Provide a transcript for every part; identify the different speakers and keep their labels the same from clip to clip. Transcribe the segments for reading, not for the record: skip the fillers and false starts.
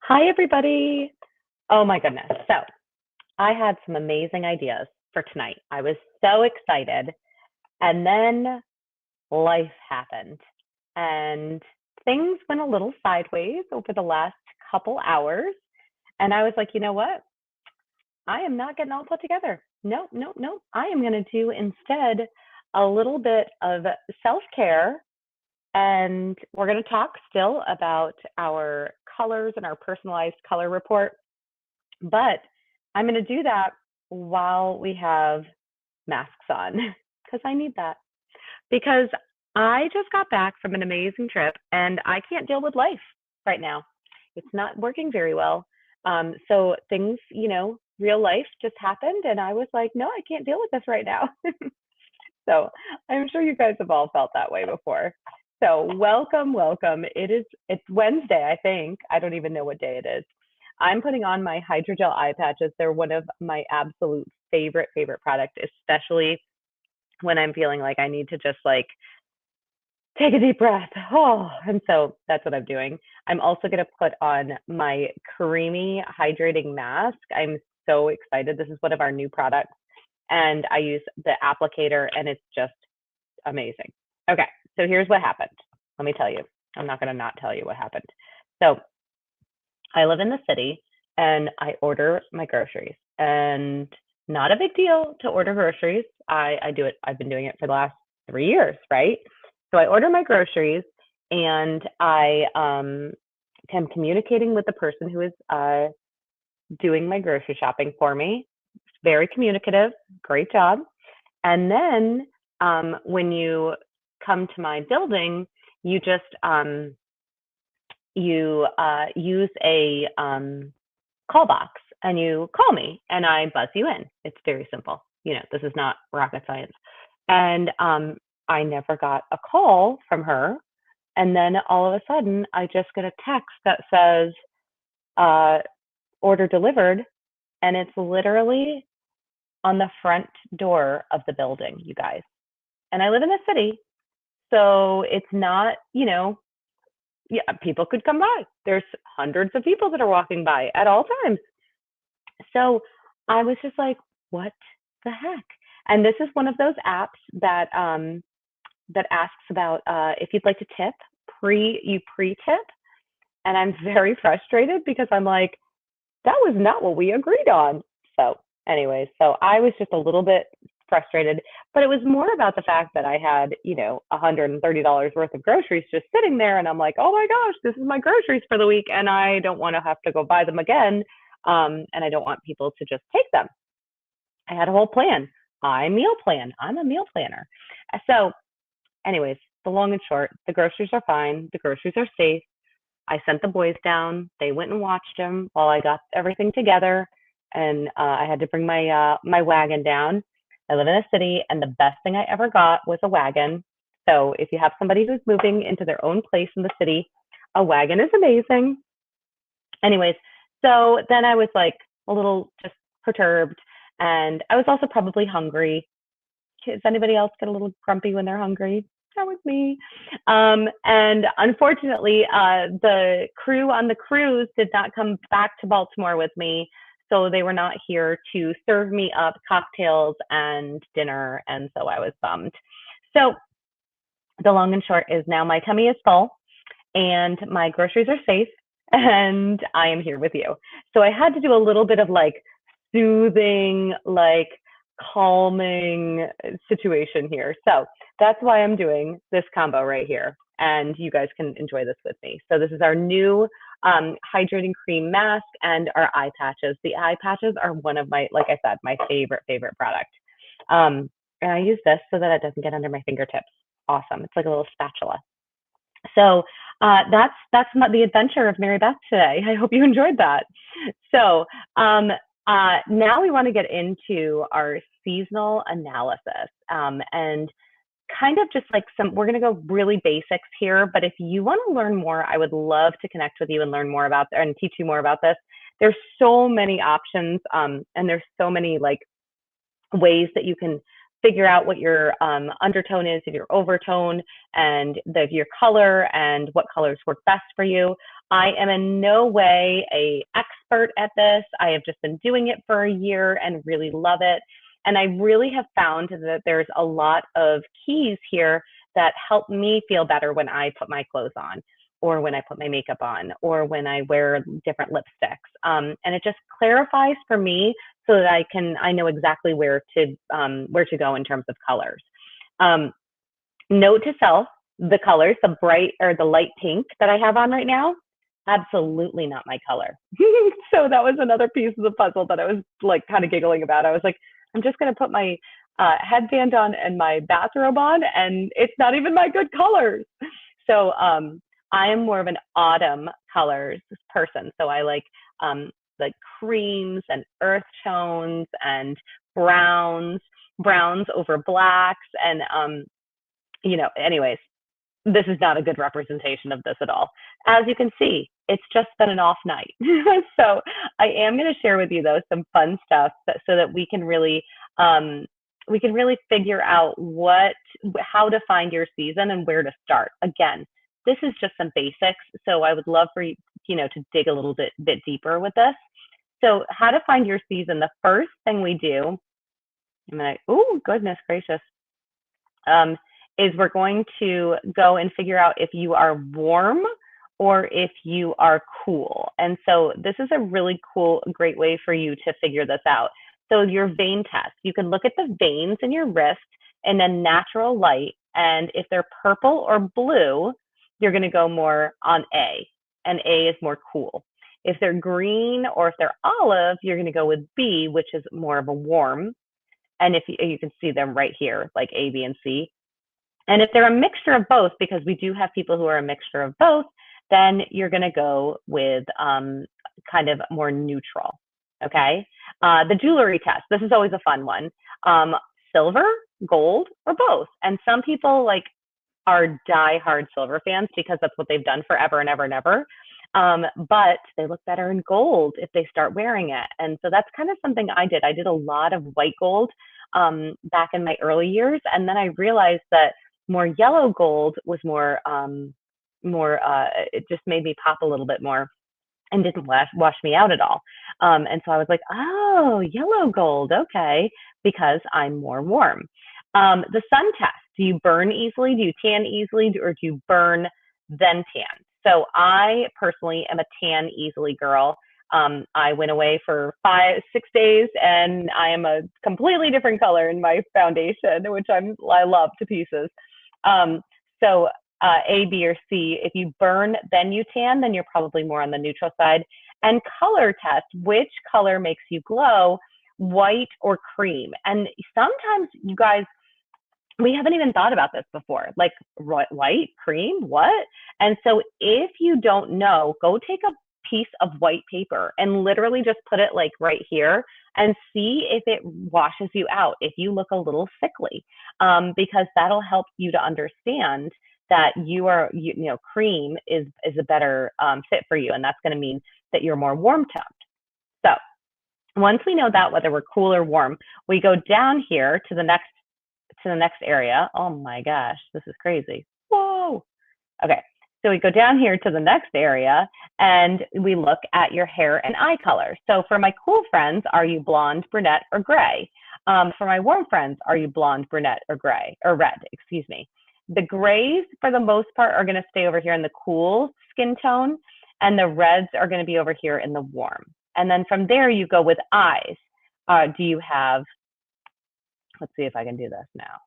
Speaker 1: Hi, everybody. Oh my goodness. So I had some amazing ideas for tonight. I was so excited. And then life happened and things went a little sideways over the last couple hours. And I was like, you know what? I am not getting all put together. No, no, no. I am going to do instead a little bit of self care. And we're going to talk still about our colors and our personalized color report. But I'm going to do that while we have masks on because I need that. Because I just got back from an amazing trip and I can't deal with life right now. It's not working very well. So things, real life just happened and I was like, no, I can't deal with this right now. So I'm sure you guys have all felt that way before. So welcome, welcome. It's Wednesday, I think. I don't even know what day it is. I'm putting on my hydrogel eye patches. They're one of my absolute favorite product, especially when I'm feeling like I need to just like take a deep breath. Oh, and so that's what I'm doing. I'm also going to put on my creamy hydrating mask. I'm so excited. This is one of our new products and I use the applicator and it's just amazing. Okay, so here's what happened. Let me tell you. I'm not going to not tell you what happened. So I live in the city and I order my groceries and not a big deal to order groceries. I do it. I've been doing it for the last 3 years, right? So I order my groceries and I am communicating with the person who is doing my grocery shopping for me. Very communicative, great job. And then when you come to my building, you just use a call box and you call me and I buzz you in. It's very simple. This is not rocket science. And I never got a call from her. And then all of a sudden, I just get a text that says, order delivered. And it's literally on the front door of the building, you guys. And I live in a city. So it's not, yeah, people could come by. There's hundreds of people that are walking by at all times. So I was just like, what the heck? And this is one of those apps that asks about if you'd like to tip, pre-tip. And I'm very frustrated because I'm like, that was not what we agreed on. So anyways, so I was just a little bit frustrated, but it was more about the fact that I had, $130 worth of groceries just sitting there. And I'm like, oh my gosh, this is my groceries for the week. And I don't want to have to go buy them again. And I don't want people to just take them. I had a whole plan. I meal plan. I'm a meal planner. So anyways, the long and short, the groceries are fine. The groceries are safe. I sent the boys down. They went and watched them while I got everything together. And I had to bring my wagon down. I live in a city, and the best thing I ever got was a wagon. So if you have somebody who's moving into their own place in the city, a wagon is amazing. Anyways, so then I was like a little just perturbed, and I was also probably hungry. Does anybody else get a little grumpy when they're hungry? That was me. And unfortunately, the crew on the cruise did not come back to Baltimore with me. So they were not here to serve me up cocktails and dinner. And so I was bummed. So the long and short is now my tummy is full and my groceries are safe and I am here with you. So I had to do a little bit of like soothing, like calming situation here. So that's why I'm doing this combo right here. And you guys can enjoy this with me. So this is our new hydrating cream mask and our eye patches. The eye patches are one of my, like I said, my favorite product. And I use this so that it doesn't get under my fingertips. Awesome. It's like a little spatula. So that's the adventure of Mary Beth today. I hope you enjoyed that. So now we want to get into our seasonal analysis and kind of just like we're going to go really basics here, but if you want to learn more, I would love to connect with you and learn more about and teach you more about this. There's so many options and there's so many like ways that you can figure out what your undertone is and your overtone and your color and what colors work best for you. I am in no way a expert at this. I have just been doing it for a year and really love it. And I really have found that there's a lot of keys here that help me feel better when I put my clothes on, or when I put my makeup on, or when I wear different lipsticks. And it just clarifies for me so that I know exactly where to go in terms of colors. Um, Note to self: the colors, the bright or the light pink that I have on right now, absolutely not my color. So that was another piece of the puzzle that I was like kind of giggling about. I was like, I'm just going to put my headband on and my bathrobe on, and it's not even my good colors. So I am more of an autumn colors person. So I like creams and earth tones and browns, browns over blacks, and anyways, this is not a good representation of this at all. As you can see, it's just been an off night. So I am going to share with you though some fun stuff so that um, we can really figure out how to find your season and where to start. Again, this is just some basics, so I would love for you, to dig a little bit deeper with this. So how to find your season? The first thing we do, oh goodness gracious, um, is we're going to go and figure out if you are warm or if you are cool. And so this is a really cool, great way for you to figure this out. So your vein test, you can look at the veins in your wrist in a natural light. And if they're purple or blue, you're going to go more on A, and A is more cool. If they're green or if they're olive, you're going to go with B, which is more of a warm. And if you can see them right here, like A, B, and C. And if they're a mixture of both, because we do have people who are a mixture of both, then you're going to go with kind of more neutral. Okay. The jewelry test. This is always a fun one. Silver, gold, or both. And some people are diehard silver fans because that's what they've done forever and ever and ever. But they look better in gold if they start wearing it. And so that's kind of something I did. I did a lot of white gold back in my early years. And then I realized that more yellow gold was it just made me pop a little bit more and didn't wash me out at all. And so I was like, oh, yellow gold, okay, because I'm more warm. The sun test: do you burn easily? Do you tan easily? Or do you burn then tan? So I personally am a tan easily girl. I went away for 6 days, and I am a completely different color in my foundation, which I love to pieces. So A, B, or C. If you burn, then you tan, then you're probably more on the neutral side. And color test: which color makes you glow, white or cream? And sometimes, you guys, we haven't even thought about this before. Like, white, cream, what? And so if you don't know, go take a piece of white paper and literally just put it like right here and see if it washes you out, if you look a little sickly, because that'll help you to understand that cream is a better fit for you, and that's going to mean that you're more warm toned. So once we know that, whether we're cool or warm, we go down here to the next area. Oh my gosh, this is crazy. Whoa. Okay. So we go down here to the next area and we look at your hair and eye color. So for my cool friends, are you blonde, brunette, or gray? For my warm friends, are you blonde, brunette, or gray, or red, excuse me. The grays, for the most part, are going to stay over here in the cool skin tone, and the reds are going to be over here in the warm. And then from there, you go with eyes. Do you have, let's see if I can do this now.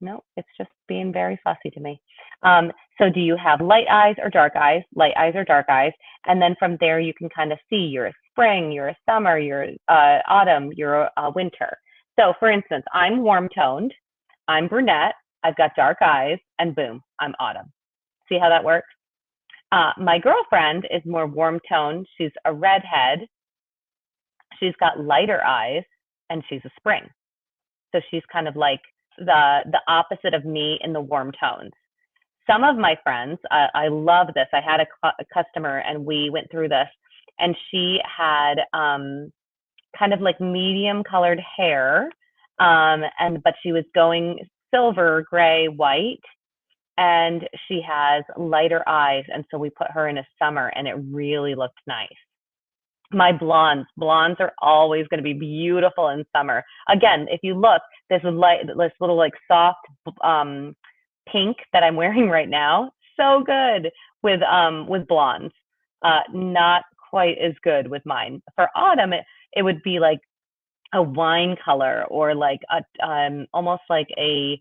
Speaker 1: No, it's just being very fussy to me. So do you have light eyes or dark eyes? Light eyes or dark eyes? And then from there, you can kind of see you're a spring, you're a summer, you're autumn, you're a winter. So for instance, I'm warm toned, I'm brunette, I've got dark eyes, and boom, I'm autumn. See how that works? My girlfriend is more warm toned. She's a redhead. She's got lighter eyes, and she's a spring. So she's kind of like the opposite of me in the warm tones. Some of my friends, I love this. I had a customer and we went through this, and she had kind of like medium colored hair, but she was going silver, gray, white. and she has lighter eyes. And so we put her in a summer and it really looked nice. My blondes are always going to be beautiful in summer. Again, if you look, this little like soft pink that I'm wearing right now, so good with blondes. Not quite as good with mine. For autumn, it would be like a wine color or like almost like a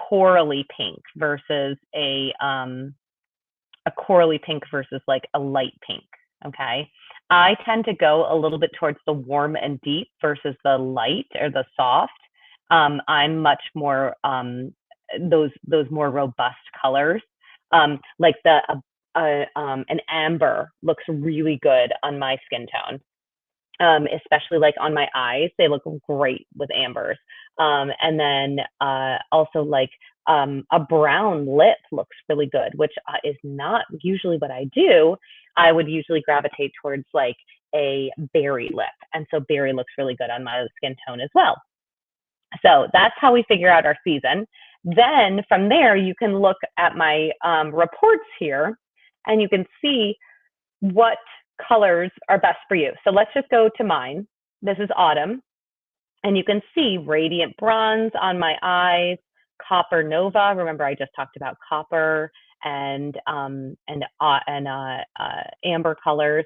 Speaker 1: corally pink versus a corally pink versus like a light pink. Okay. I tend to go a little bit towards the warm and deep versus the light or the soft. I'm much more those more robust colors. Like an amber looks really good on my skin tone. Especially like on my eyes, they look great with ambers. And then also like a brown lip looks really good, which is not usually what I do. I would usually gravitate towards like a berry lip. And so berry looks really good on my skin tone as well. So that's how we figure out our season. Then from there, you can look at my reports here and you can see what colors are best for you. So let's just go to mine. This is autumn. And you can see radiant bronze on my eyes, copper nova. Remember, I just talked about copper and amber colors.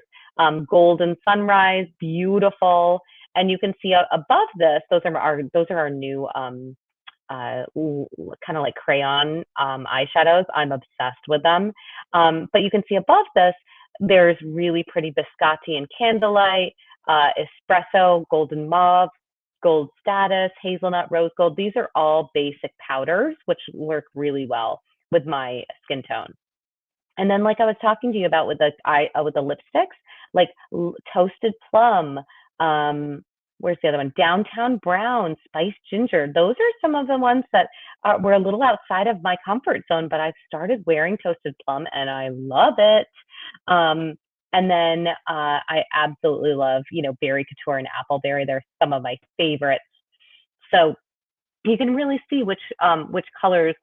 Speaker 1: Golden sunrise, beautiful. And you can see above this, those are our new kind of like crayon eyeshadows. I'm obsessed with them. But you can see above this, there's really pretty biscotti and candlelight, espresso, golden mauve, gold status, hazelnut, rose gold. These are all basic powders, which work really well with my skin tone. And then, like I was talking to you about with the lipsticks, like toasted plum. Where's the other one? Downtown brown, spiced ginger. Those are some of the ones that were a little outside of my comfort zone, but I've started wearing toasted plum and I love it. And then I absolutely love, Berry Couture and Appleberry. They're some of my favorites. So you can really see which colors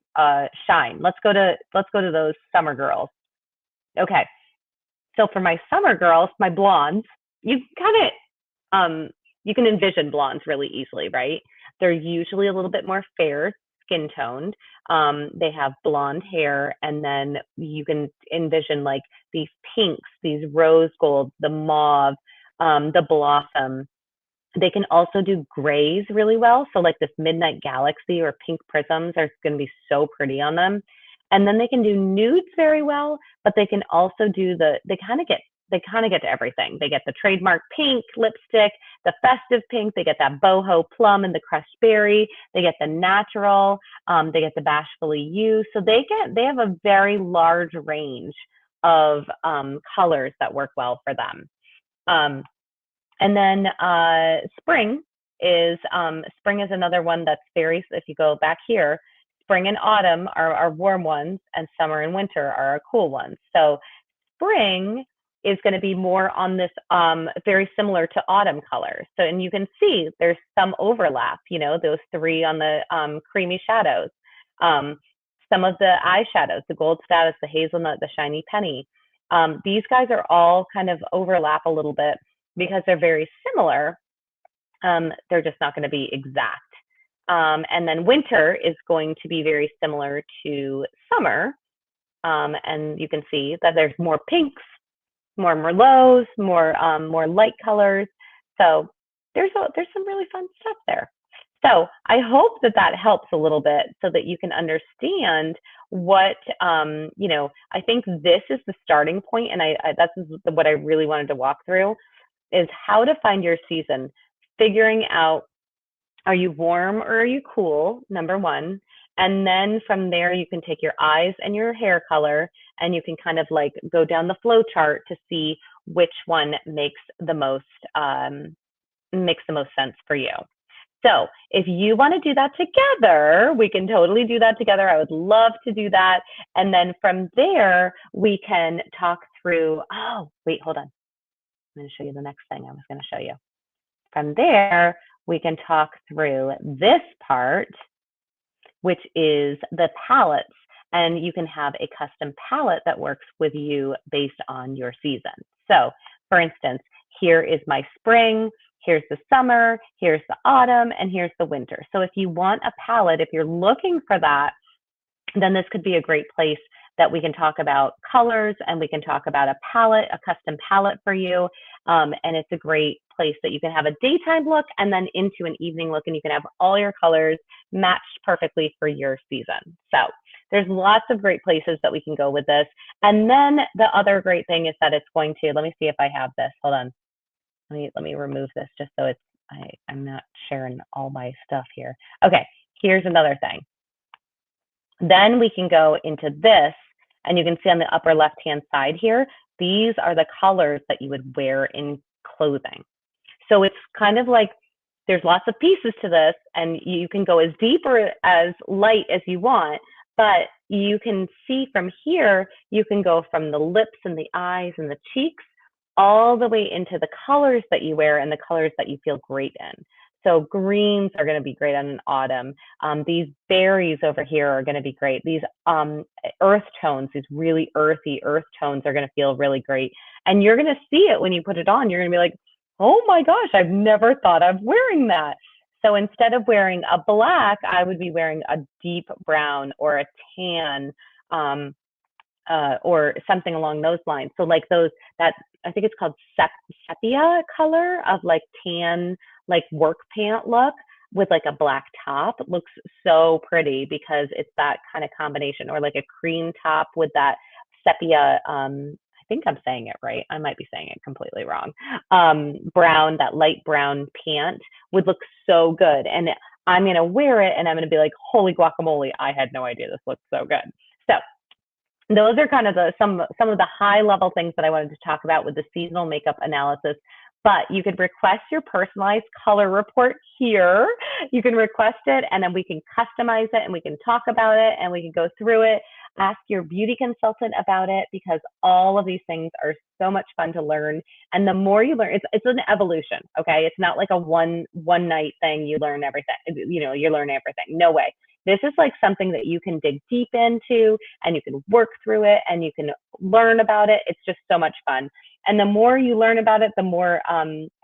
Speaker 1: shine. Let's go to those summer girls. Okay, so for my summer girls, my blondes, you can envision blondes really easily, right? They're usually a little bit more fair skin toned. They have blonde hair, and then you can envision like these pinks, these rose gold, the mauve, the blossom. They can also do grays really well. So like this Midnight Galaxy or pink prisms are going to be so pretty on them. And then they can do nudes very well, but they can also do they kind of get to everything. They get the trademark pink lipstick, the festive pink, they get that boho plum and the crushed berry, they get the natural, they get the bashfully you. So they have a very large range of colors that work well for them. And then spring is another one that's very, if you go back here, spring and autumn are warm ones, and summer and winter are our cool ones. So spring is going to be more on this very similar to autumn colors. So, and you can see there's some overlap, those three on the creamy shadows. Some of the eyeshadows, the gold status, the hazelnut, the shiny penny. These guys are all kind of overlap a little bit because they're very similar. They're just not going to be exact. And then winter is going to be very similar to summer. And you can see that there's more pinks, more merlots, more light colors. So there's some really fun stuff there. So I hope that helps a little bit so that you can understand what, I think this is the starting point, and that's what I really wanted to walk through, is how to find your season, figuring out, are you warm or are you cool, number one. And then from there, you can take your eyes and your hair color, and you can kind of like go down the flow chart to see which one makes the most sense for you. So if you want to do that together, we can totally do that together. I would love to do that. And then from there, we can talk through, oh, wait, hold on. I'm going to show you the next thing I was going to show you. From there, we can talk through this part, which is the palettes. And you can have a custom palette that works with you based on your season. So for instance, here is my spring, here's the summer, here's the autumn, and here's the winter. So if you want a palette, if you're looking for that, then this could be a great place that we can talk about colors, and we can talk about a palette, a custom palette for you. And it's a great place that you can have a daytime look and then into an evening look, and you can have all your colors matched perfectly for your season. So there's lots of great places that we can go with this. And then the other great thing is that it's going to, let me see if I have this. Hold on. Let me remove this just so it's, I'm not sharing all my stuff here. Okay, here's another thing. Then we can go into this, and you can see on the upper left-hand side here, these are the colors that you would wear in clothing. So it's kind of like there's lots of pieces to this, and you can go as deep or as light as you want, but you can see from here, you can go from the lips and the eyes and the cheeks all the way into the colors that you wear and the colors that you feel great in. So greens are going to be great on an autumn. These berries over here are going to be great. These earth tones, these really earthy earth tones are going to feel really great. And you're going to see it when you put it on. You're going to be like, oh my gosh, I've never thought of wearing that. So instead of wearing a black, I would be wearing a deep brown or a tan or something along those lines. So like those, that I think it's called sepia color of like tan, like work pant look with like a black top. It looks so pretty because it's that kind of combination, or like a cream top with that sepia, I think I'm saying it right. I might be saying it completely wrong. Brown, that light brown pant would look so good. And I'm going to wear it and I'm going to be like, holy guacamole, I had no idea this looked so good. So those are kind of some of the high level things that I wanted to talk about with the seasonal makeup analysis. But you could request your personalized color report here. You can request it, and then we can customize it, and we can talk about it, and we can go through it. Ask your beauty consultant about it, because all of these things are so much fun to learn. And the more you learn, it's an evolution, okay? It's not like a one night thing. You learn everything. You learn everything. No way. This is like something that you can dig deep into, and you can work through it, and you can learn about it. It's just so much fun. And the more you learn about it, the more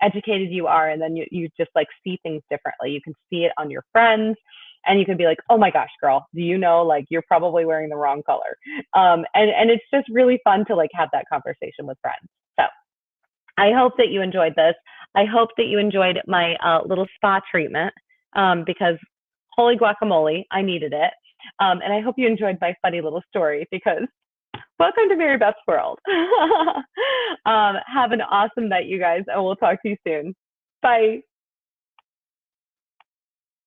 Speaker 1: educated you are. And then you just like see things differently. You can see it on your friends, and you can be like, oh my gosh, girl, do you know, like you're probably wearing the wrong color. And it's just really fun to like have that conversation with friends. So I hope that you enjoyed this. I hope that you enjoyed my little spa treatment, because holy guacamole, I needed it. And I hope you enjoyed my funny little story, because welcome to Mary Beth's world. Have an awesome night, you guys, and we'll talk to you soon. Bye.